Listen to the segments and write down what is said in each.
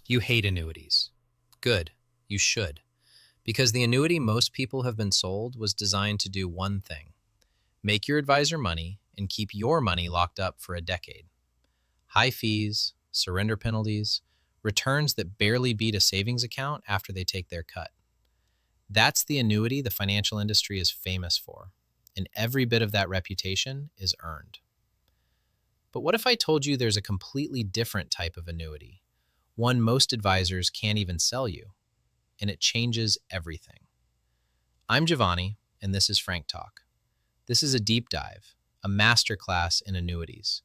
You hate annuities. Good. You should. Because the annuity most people have been sold was designed to do one thing: make your advisor money and keep your money locked up for a decade. High fees, surrender penalties, returns that barely beat a savings account after they take their cut. That's the annuity the financial industry is famous for, and every bit of that reputation is earned. But what if I told you there's a completely different type of annuity, one most advisors can't even sell you, and it changes everything? I'm Giovanni, and this is Frank Talk. This is a deep dive, a masterclass in annuities.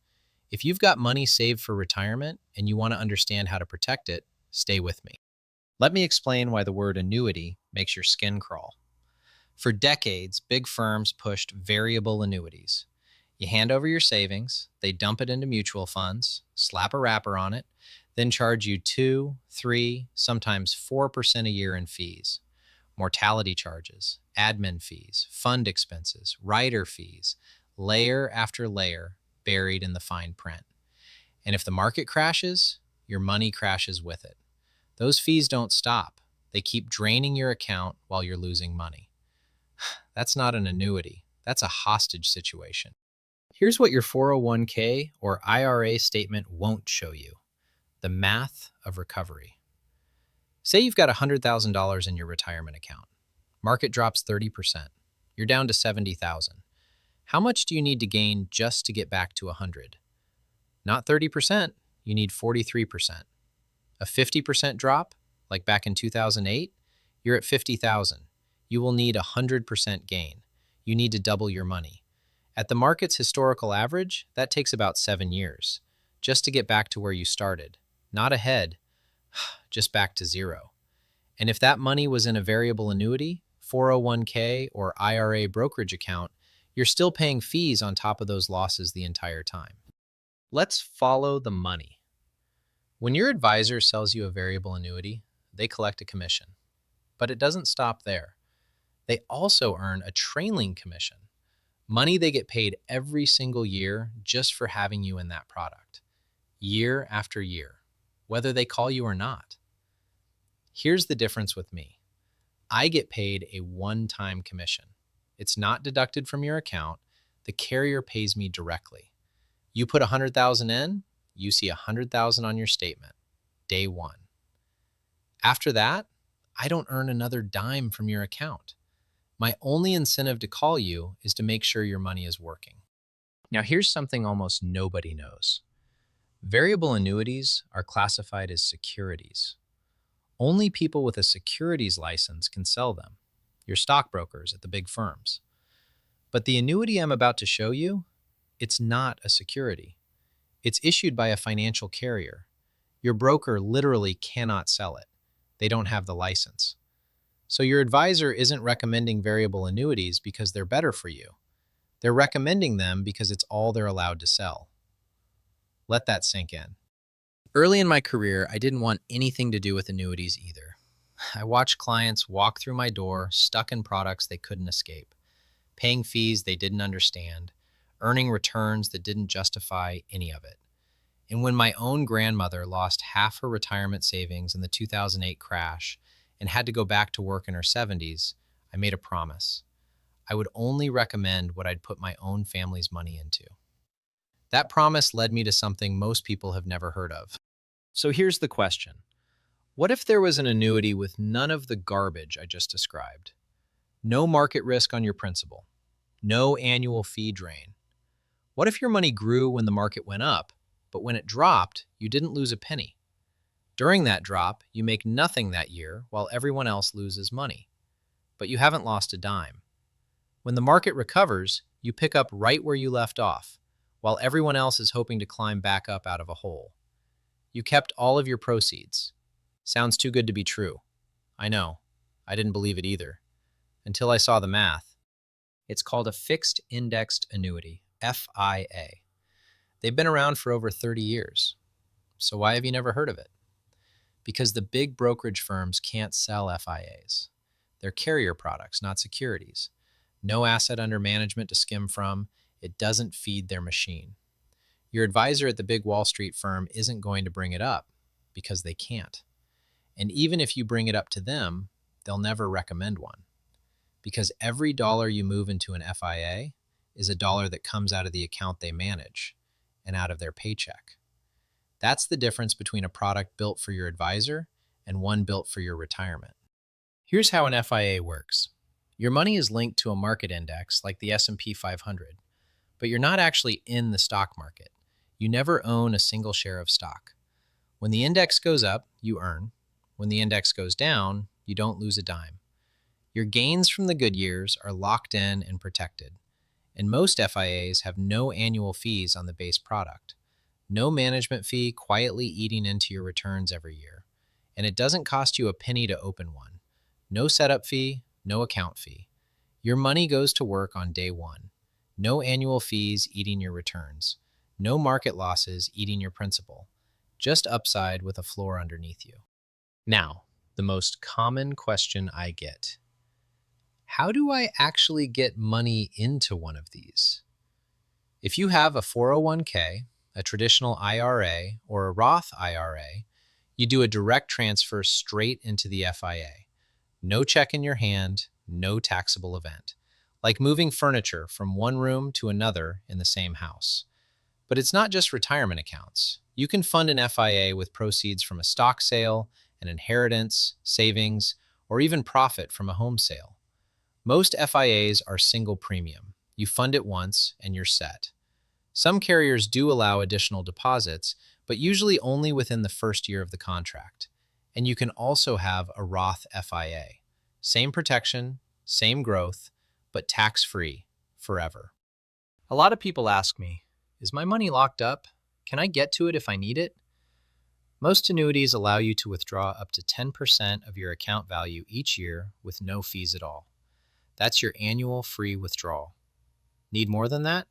If you've got money saved for retirement and you want to understand how to protect it, stay with me. Let me explain why the word annuity makes your skin crawl. For decades, big firms pushed variable annuities. You hand over your savings, they dump it into mutual funds, slap a wrapper on it, then charge you 2, 3, sometimes 4% a year in fees. Mortality charges, admin fees, fund expenses, rider fees, layer after layer buried in the fine print. And if the market crashes, your money crashes with it. Those fees don't stop. They keep draining your account while you're losing money. That's not an annuity. That's a hostage situation. Here's what your 401k or IRA statement won't show you: the math of recovery. Say you've got $100,000 in your retirement account. Market drops 30%. You're down to 70,000. How much do you need to gain just to get back to 100? Not 30%, you need 43%. A 50% drop, like back in 2008, you're at 50,000. You will need 100% gain. You need to double your money. At the market's historical average, that takes about 7 years, just to get back to where you started. Not ahead, just back to zero. And if that money was in a variable annuity, 401k, or IRA brokerage account, you're still paying fees on top of those losses the entire time. Let's follow the money. When your advisor sells you a variable annuity, they collect a commission. But it doesn't stop there. They also earn a trailing commission, money they get paid every single year just for having you in that product, year after year, whether they call you or not. Here's the difference with me. I get paid a one-time commission. It's not deducted from your account. The carrier pays me directly. You put $100,000 in, you see $100,000 on your statement, day one. After that, I don't earn another dime from your account. My only incentive to call you is to make sure your money is working. Now, here's something almost nobody knows. Variable annuities are classified as securities. Only people with a securities license can sell them, your stockbrokers at the big firms. But the annuity I'm about to show you, it's not a security. It's issued by a financial carrier. Your broker literally cannot sell it. They don't have the license. So your advisor isn't recommending variable annuities because they're better for you. They're recommending them because it's all they're allowed to sell. Let that sink in. Early in my career, I didn't want anything to do with annuities either. I watched clients walk through my door stuck in products they couldn't escape, paying fees they didn't understand, earning returns that didn't justify any of it. And when my own grandmother lost half her retirement savings in the 2008 crash and had to go back to work in her 70s, I made a promise. I would only recommend what I'd put my own family's money into. That promise led me to something most people have never heard of. So here's the question. What if there was an annuity with none of the garbage I just described? No market risk on your principal. No annual fee drain. What if your money grew when the market went up, but when it dropped, you didn't lose a penny? During that drop, you make nothing that year while everyone else loses money. But you haven't lost a dime. When the market recovers, you pick up right where you left off, while everyone else is hoping to climb back up out of a hole. You kept all of your proceeds. Sounds too good to be true. I know. I didn't believe it either. Until I saw the math. It's called a Fixed Indexed Annuity, FIA. They've been around for over 30 years. So why have you never heard of it? Because the big brokerage firms can't sell FIAs. They're carrier products, not securities. No asset under management to skim from. It doesn't feed their machine. Your advisor at the big Wall Street firm isn't going to bring it up because they can't. And even if you bring it up to them, they'll never recommend one, because every dollar you move into an FIA is a dollar that comes out of the account they manage and out of their paycheck. That's the difference between a product built for your advisor and one built for your retirement. Here's how an FIA works. Your money is linked to a market index like the S&P 500, but you're not actually in the stock market. You never own a single share of stock. When the index goes up, you earn. When the index goes down, you don't lose a dime. Your gains from the good years are locked in and protected. And most FIAs have no annual fees on the base product. No management fee quietly eating into your returns every year. And it doesn't cost you a penny to open one. No setup fee, no account fee. Your money goes to work on day one. No annual fees eating your returns. No market losses eating your principal. Just upside with a floor underneath you. Now, the most common question I get. How do I actually get money into one of these? If you have a 401k, a traditional IRA, or a Roth IRA, you do a direct transfer straight into the FIA. No check in your hand, no taxable event. Like moving furniture from one room to another in the same house. But it's not just retirement accounts. You can fund an FIA with proceeds from a stock sale, an inheritance, savings, or even profit from a home sale. Most FIAs are single premium. You fund it once and you're set. Some carriers do allow additional deposits, but usually only within the first year of the contract. And you can also have a Roth FIA. Same protection, same growth, but tax-free forever. A lot of people ask me, is my money locked up? Can I get to it if I need it? Most annuities allow you to withdraw up to 10% of your account value each year with no fees at all. That's your annual free withdrawal. Need more than that?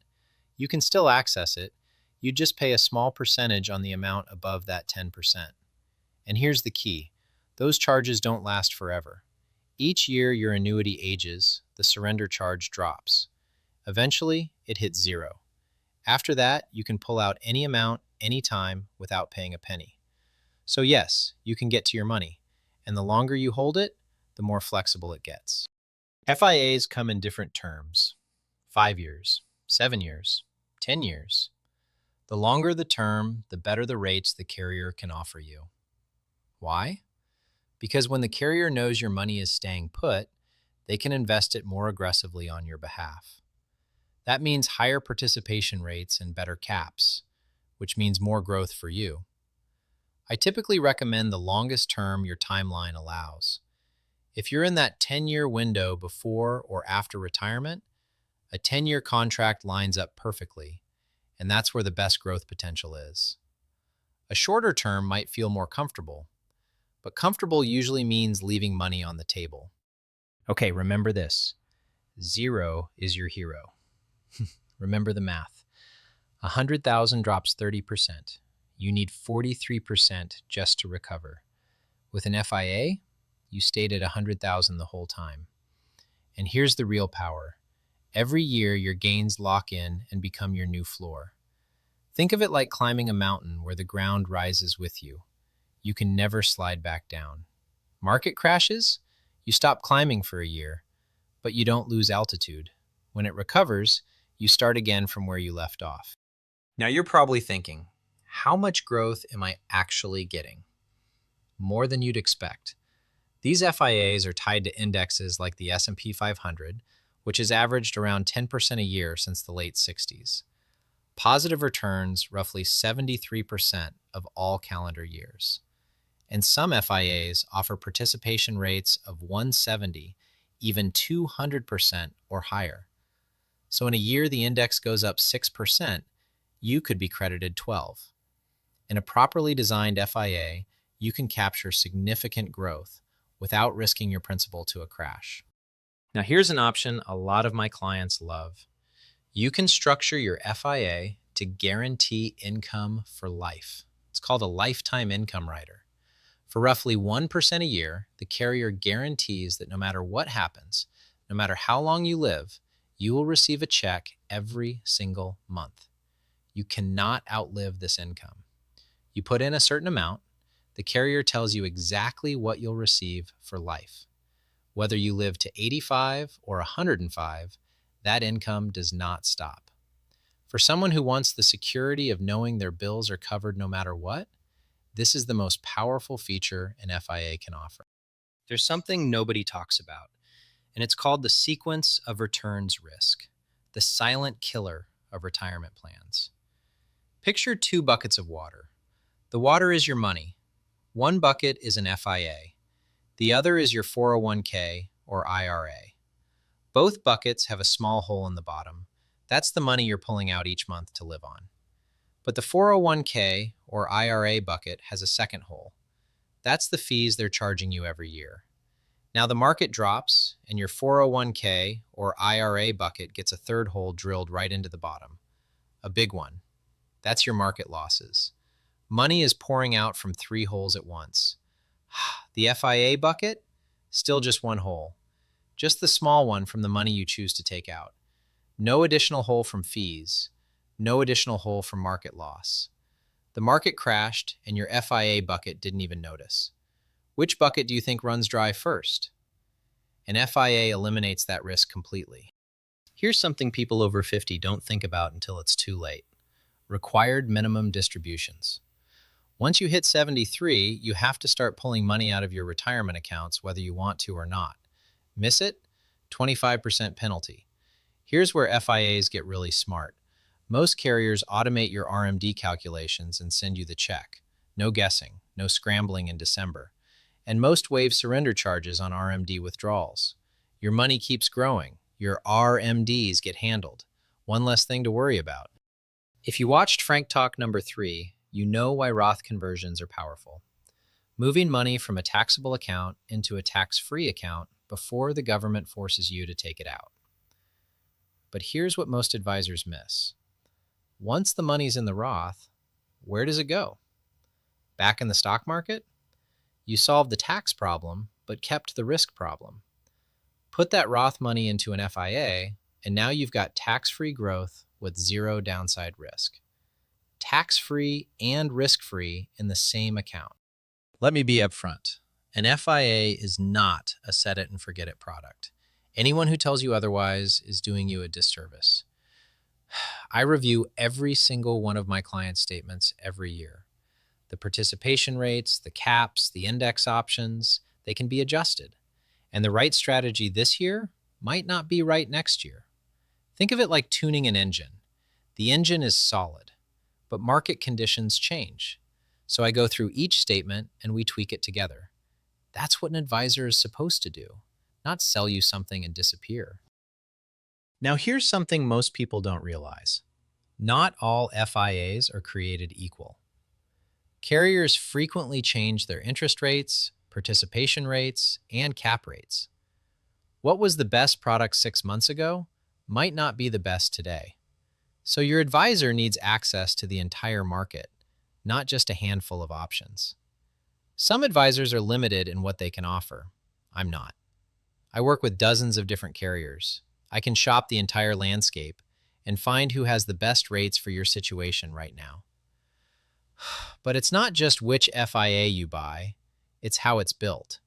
You can still access it. You just pay a small percentage on the amount above that 10%. And here's the key. Those charges don't last forever. Each year your annuity ages, the surrender charge drops. Eventually, it hits zero. After that, you can pull out any amount, anytime, without paying a penny. So yes, you can get to your money. And the longer you hold it, the more flexible it gets. FIAs come in different terms. 5 years, 7 years, 10 years. The longer the term, the better the rates the carrier can offer you. Why? Because when the carrier knows your money is staying put, they can invest it more aggressively on your behalf. That means higher participation rates and better caps, which means more growth for you. I typically recommend the longest term your timeline allows. If you're in that 10-year window before or after retirement, a 10-year contract lines up perfectly, and that's where the best growth potential is. A shorter term might feel more comfortable, but comfortable usually means leaving money on the table. Okay, remember this. Zero is your hero. Remember the math. 100,000 drops 30%. You need 43% just to recover. With an FIA, you stayed at 100,000 the whole time. And here's the real power. Every year, your gains lock in and become your new floor. Think of it like climbing a mountain where the ground rises with you. You can never slide back down. Market crashes? You stop climbing for a year, but you don't lose altitude. When it recovers, you start again from where you left off. Now you're probably thinking, how much growth am I actually getting? More than you'd expect. These FIAs are tied to indexes like the S&P 500, which has averaged around 10% a year since the late 60s. Positive returns roughly 73% of all calendar years. And some FIAs offer participation rates of 170, even 200% or higher. So in a year the index goes up 6%, you could be credited 12. In a properly designed FIA, you can capture significant growth without risking your principal to a crash. Now here's an option a lot of my clients love. You can structure your FIA to guarantee income for life. It's called a lifetime income rider. For roughly 1% a year, the carrier guarantees that no matter what happens, no matter how long you live, you will receive a check every single month. You cannot outlive this income. You put in a certain amount, The carrier tells you exactly what you'll receive for life. Whether you live to 85 or 105, that income does not stop. For someone who wants the security of knowing their bills are covered no matter what, this is the most powerful feature an FIA can offer. There's something nobody talks about, and it's called the sequence of returns risk, the silent killer of retirement plans. Picture two buckets of water. The water is your money. One bucket is an FIA. The other is your 401k or IRA. Both buckets have a small hole in the bottom. That's the money you're pulling out each month to live on. But the 401k or IRA bucket has a second hole. That's the fees they're charging you every year. Now the market drops and your 401k or IRA bucket gets a third hole drilled right into the bottom. A big one. That's your market losses. Money is pouring out from three holes at once. The FIA bucket? Still just one hole. Just the small one from the money you choose to take out. No additional hole from fees. No additional hole from market loss. The market crashed and your FIA bucket didn't even notice. Which bucket do you think runs dry first? An FIA eliminates that risk completely. Here's something people over 50 don't think about until it's too late. Required minimum distributions. Once you hit 73, you have to start pulling money out of your retirement accounts whether you want to or not. Miss it? 25% penalty. Here's where FIAs get really smart. Most carriers automate your RMD calculations and send you the check. No guessing, no scrambling in December. And most waive surrender charges on RMD withdrawals. Your money keeps growing. Your RMDs get handled. One less thing to worry about. If you watched Frank Talk number 3, you know why Roth conversions are powerful. Moving money from a taxable account into a tax-free account before the government forces you to take it out. But here's what most advisors miss. Once the money's in the Roth, where does it go? Back in the stock market? You solved the tax problem, but kept the risk problem. Put that Roth money into an FIA, and now you've got tax-free growth with zero downside risk. Tax-free and risk-free in the same account. Let me be upfront. An FIA is not a set-it-and-forget-it product. Anyone who tells you otherwise is doing you a disservice. I review every single one of my clients' statements every year. The participation rates, the caps, the index options, they can be adjusted. And the right strategy this year might not be right next year. Think of it like tuning an engine. The engine is solid, but market conditions change. So I go through each statement and we tweak it together. That's what an advisor is supposed to do, not sell you something and disappear. Now here's something most people don't realize. Not all FIAs are created equal. Carriers frequently change their interest rates, participation rates, and cap rates. What was the best product 6 months ago might not be the best today. So your advisor needs access to the entire market, not just a handful of options. Some advisors are limited in what they can offer. I'm not. I work with dozens of different carriers. I can shop the entire landscape and find who has the best rates for your situation right now. But it's not just which FIA you buy, it's how it's built.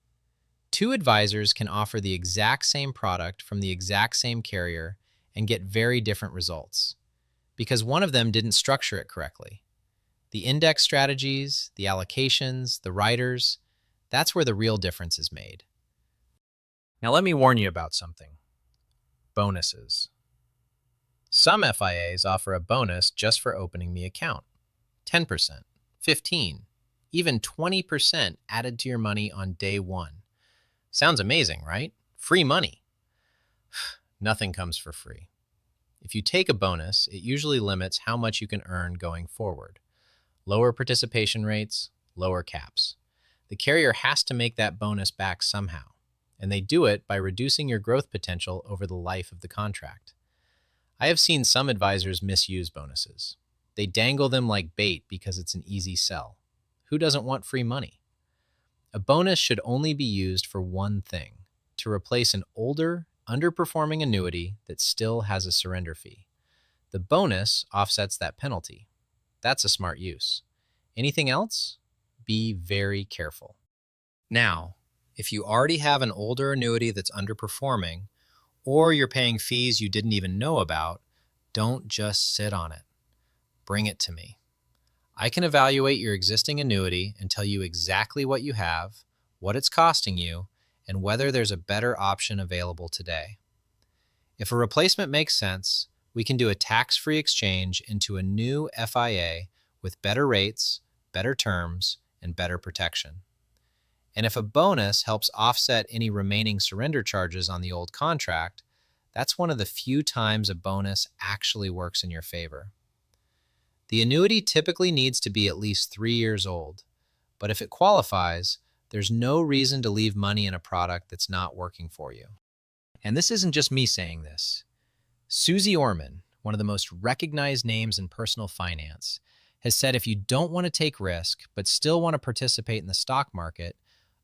Two advisors can offer the exact same product from the exact same carrier and get very different results because one of them didn't structure it correctly. The index strategies, the allocations, the riders, that's where the real difference is made. Now let me warn you about something. Bonuses. Some FIAs offer a bonus just for opening the account. 10%, 15%, even 20% added to your money on day one. Sounds amazing, right? Free money. Nothing comes for free. If you take a bonus, it usually limits how much you can earn going forward. Lower participation rates, lower caps. The carrier has to make that bonus back somehow, and they do it by reducing your growth potential over the life of the contract. I have seen some advisors misuse bonuses. They dangle them like bait because it's an easy sell. Who doesn't want free money? A bonus should only be used for one thing, to replace an older, underperforming annuity that still has a surrender fee. The bonus offsets that penalty. That's a smart use. Anything else? be very careful. Now, if you already have an older annuity that's underperforming, or you're paying fees you didn't even know about, don't just sit on it. Bring it to me. I can evaluate your existing annuity and tell you exactly what you have, what it's costing you, and whether there's a better option available today. If a replacement makes sense, we can do a tax-free exchange into a new FIA with better rates, better terms, and better protection. And if a bonus helps offset any remaining surrender charges on the old contract, that's one of the few times a bonus actually works in your favor. The annuity typically needs to be at least 3 years old, but if it qualifies, there's no reason to leave money in a product that's not working for you. And this isn't just me saying this. Susie Orman, one of the most recognized names in personal finance, has said if you don't want to take risk but still want to participate in the stock market,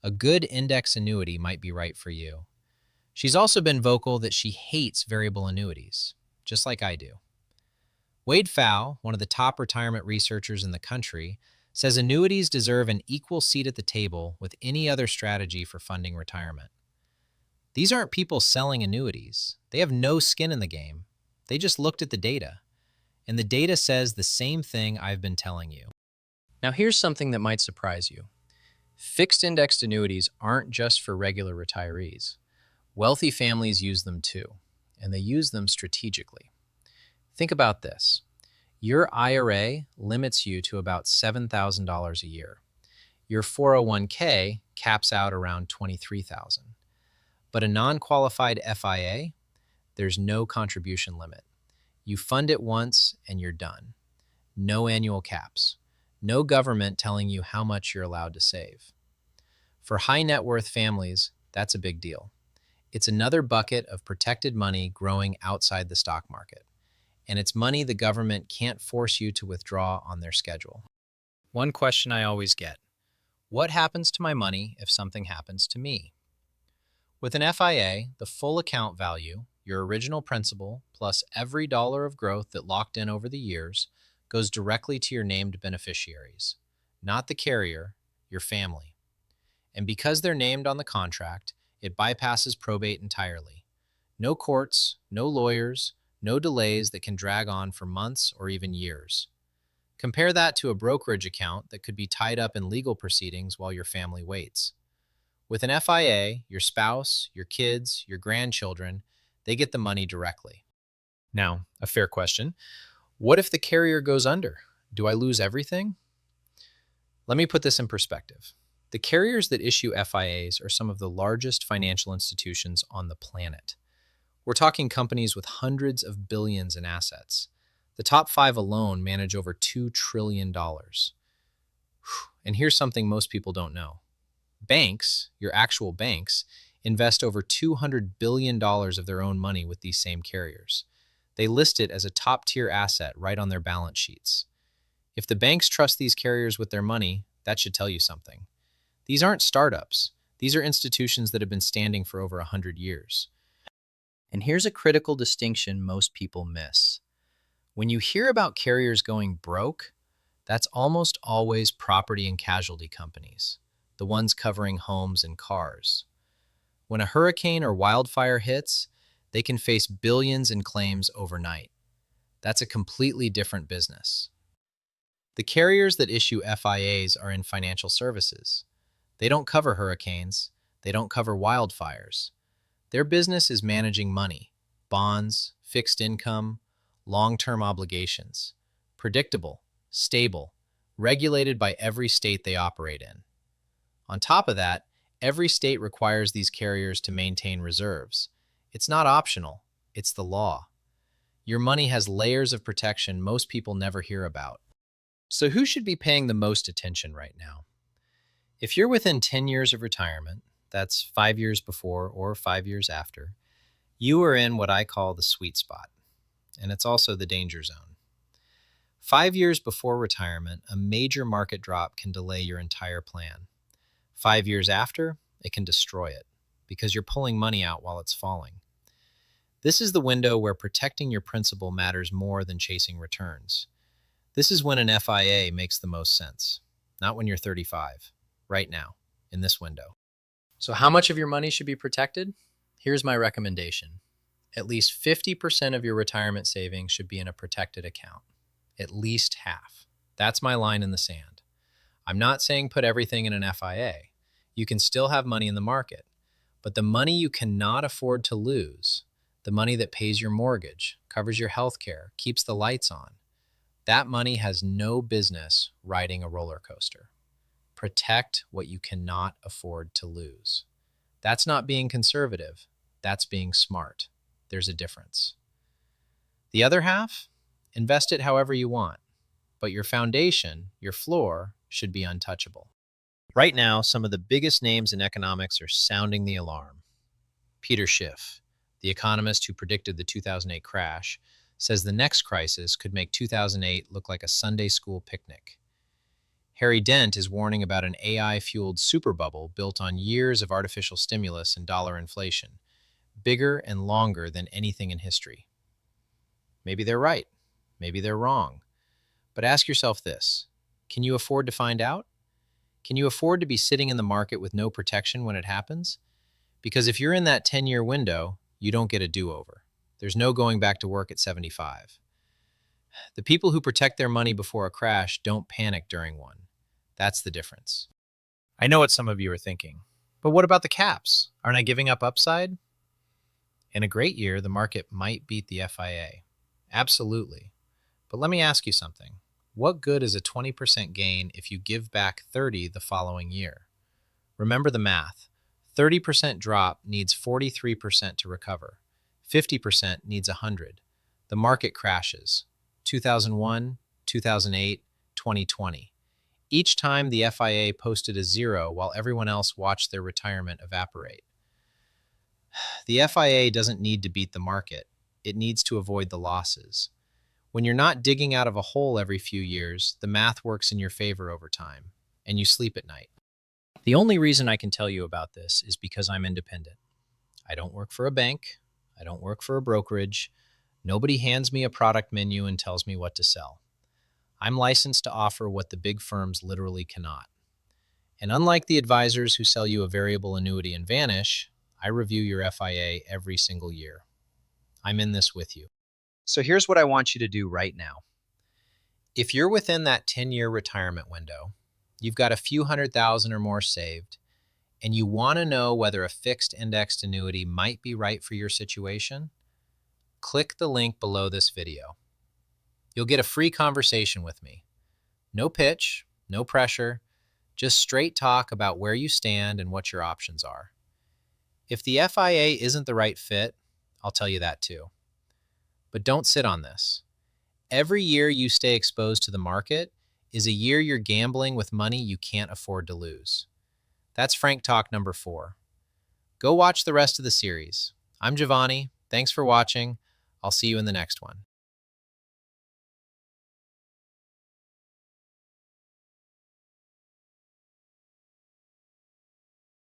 a good index annuity might be right for you. She's also been vocal that she hates variable annuities, just like I do. Wade Pfau, one of the top retirement researchers in the country, says annuities deserve an equal seat at the table with any other strategy for funding retirement. These aren't people selling annuities. They have no skin in the game. They just looked at the data. And the data says the same thing I've been telling you. Now here's something that might surprise you. Fixed indexed annuities aren't just for regular retirees. Wealthy families use them too, and they use them strategically. Think about this. Your IRA limits you to about $7,000 a year. Your 401k caps out around $23,000. But a non-qualified FIA, there's no contribution limit. You fund it once and you're done. No annual caps. No government telling you how much you're allowed to save. For high net worth families, that's a big deal. It's another bucket of protected money growing outside the stock market. And it's money the government can't force you to withdraw on their schedule. One question I always get: what happens to my money if something happens to me? With an FIA, the full account value, your original principal, plus every dollar of growth that locked in over the years, goes directly to your named beneficiaries, not the carrier, your family. And because they're named on the contract, it bypasses probate entirely. No courts, no lawyers, no delays that can drag on for months or even years. Compare that to a brokerage account that could be tied up in legal proceedings while your family waits. With an FIA, your spouse, your kids, your grandchildren, they get the money directly. Now, a fair question. What if the carrier goes under? Do I lose everything? Let me put this in perspective. The carriers that issue FIAs are some of the largest financial institutions on the planet. We're talking companies with hundreds of billions in assets. The top 5 alone manage over $2 trillion. And here's something most people don't know. Banks, your actual banks, invest over $200 billion of their own money with these same carriers. They list it as a top-tier asset right on their balance sheets. If the banks trust these carriers with their money, that should tell you something. These aren't startups. These are institutions that have been standing for over 100 years. And here's a critical distinction most people miss. When you hear about carriers going broke, that's almost always property and casualty companies, the ones covering homes and cars. When a hurricane or wildfire hits, they can face billions in claims overnight. That's a completely different business. The carriers that issue FIAs are in financial services. They don't cover hurricanes. They don't cover wildfires. Their business is managing money, bonds, fixed income, long-term obligations. Predictable, stable, regulated by every state they operate in. On top of that, every state requires these carriers to maintain reserves. It's not optional, it's the law. Your money has layers of protection most people never hear about. So who should be paying the most attention right now? If you're within 10 years of retirement, that's 5 years before or 5 years after, you are in what I call the sweet spot, and it's also the danger zone. 5 years before retirement, a major market drop can delay your entire plan. 5 years after, it can destroy it because you're pulling money out while it's falling. This is the window where protecting your principal matters more than chasing returns. This is when an FIA makes the most sense. not when you're 35, right now, in this window. So how much of your money should be protected? Here's my recommendation. At least 50% of your retirement savings should be in a protected account. At least half. That's my line in the sand. I'm not saying put everything in an FIA. You can still have money in the market. But the money you cannot afford to lose, the money that pays your mortgage, covers your health care, keeps the lights on, that money has no business riding a roller coaster. Protect what you cannot afford to lose. That's not being conservative. That's being smart. There's a difference. The other half, invest it however you want, but your foundation, your floor, should be untouchable. Right now, some of the biggest names in economics are sounding the alarm. Peter Schiff, the economist who predicted the 2008 crash, says the next crisis could make 2008 look like a Sunday school picnic. Harry Dent is warning about an AI-fueled super bubble built on years of artificial stimulus and dollar inflation, bigger and longer than anything in history. Maybe they're right. Maybe they're wrong. But ask yourself this: can you afford to find out? Can you afford to be sitting in the market with no protection when it happens? Because if you're in that 10-year window, you don't get a do-over. There's no going back to work at 75. The people who protect their money before a crash don't panic during one. That's the difference. I know what some of you are thinking, but what about the caps? Aren't I giving up upside? In a great year, the market might beat the FIA. Absolutely. But let me ask you something. What good is a 20% gain if you give back 30 the following year? Remember the math. 30% drop needs 43% to recover. 50% needs 100. The market crashes. 2001, 2008, 2020. Each time the FIA posted a zero while everyone else watched their retirement evaporate. The FIA doesn't need to beat the market. It needs to avoid the losses. When you're not digging out of a hole every few years, the math works in your favor over time, and you sleep at night. The only reason I can tell you about this is because I'm independent. I don't work for a bank. I don't work for a brokerage. Nobody hands me a product menu and tells me what to sell. I'm licensed to offer what the big firms literally cannot. And unlike the advisors who sell you a variable annuity and vanish, I review your FIA every single year. I'm in this with you. So here's what I want you to do right now. If you're within that 10-year retirement window, you've got a few $100,000 or more saved, and you want to know whether a fixed indexed annuity might be right for your situation, click the link below this video. You'll get a free conversation with me. No pitch, no pressure, just straight talk about where you stand and what your options are. If the FIA isn't the right fit, I'll tell you that too. But don't sit on this. Every year you stay exposed to the market is a year you're gambling with money you can't afford to lose. That's Frank Talk number 4. Go watch the rest of the series. I'm Giovanni. Thanks for watching. I'll see you in the next one.